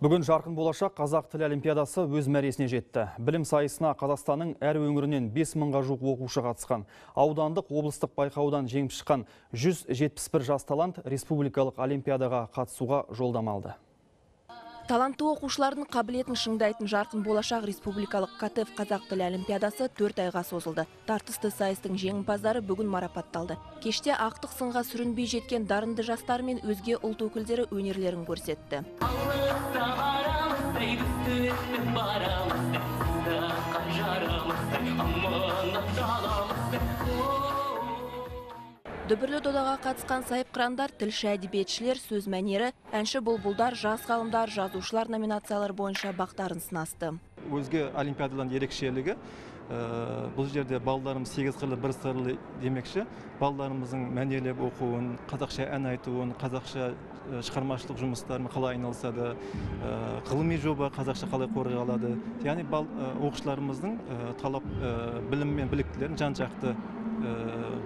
Бүгін жарқын болашақ қазақ тілі олимпиадасы өз мәресіне жетті. Білім сайысына Қазақстанның әр өңірінен 5000-ға жуық оқушы қатысқан. Аудандық облыстық байқаудан жеңіп шыққан 171 жас талант республикалық олимпиадаға қатысуға жолдама алды. Талантты оқушылардың қабілетін шыңдайтын жарқын болашақ республикалық КТФ қазақ тілі олимпиадасы 4 айға созылды. Тартысты сайыстың жеңімпаздары бүгін марапатталды. Кеште ақтық сынға сүрінбей жеткен дарынды жастар мен өзге ұлт өкілдері өнерлерін көрсетті. Дүбірлі додаға қатысқан сайыпқырандар, тілші әдебиетшілер, сөз мәнері, әнші бұлбұлдар, жас ғалымдар, жазушылар номинациялар бойынша бақтарын сынасты. Өзге олимпиададан ерекшелігі, бұл жерде балдарымыз 8 қырлы, 1 сырлы демекші. Балдарымыздың мәнерлеп оқуын, қазақша ән айтуын, қазақша шығармашылық жұмыстарын қалай айналысады, ғылыми жоба қазақша қалай қорғалады. Яғни оқушыларымыздың талап білім мен біліктілерін жан-жақты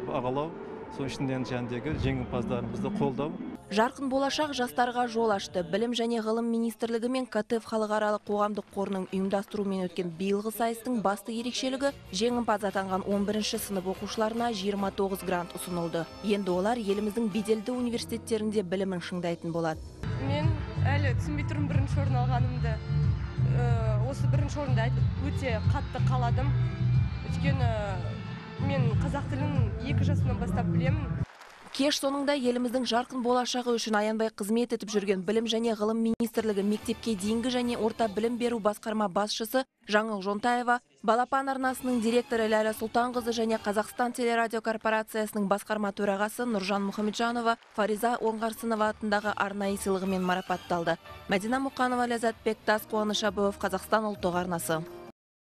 бағалау, сол ішінден жәндегі жеңімпаздарымызды қолдау. Жарқын болашақ жастарға жол ашты. Білім және ғылым министрлігі мен КТФ халықаралық қоғамдық қорының ұйымдастыруымен өткен биылғы сайыстың басты ерекшелігі жеңімпаз атанған 11-ші сынып оқушыларына 29 грант ұсынылды. Енді олар еліміздің беделді университеттерінде білімін шыңдайтын болады. Мен әлі түсінбей тұрмын бірінші орын алғанымды. Осы бірінші орында өте қатты қаладым. Өйткені мен қазақ тілін 2 жасымнан бастап білемін. Кеш соңында еліміздің жарқын болашағы үшін аянбай қызмет етіп жүрген Білім және ғылым министрлігі мектепке дейінгі және орта білім беру басқарма басшысы Жаңыл Жонтаева, Балапан арнасының директоры Ләйлә Сұлтанқызы және Қазақстан телерадио корпорациясының басқарма төрағасы Нұржан Мұхамеджанова, Фариза Оңғарсынова атындағы арнайы сыйлығымен марапатталды. Мәдина Мұқанова, Ләззатбек Тас, Қуаныш Абуов, Қазақстан ұлттық арнасы.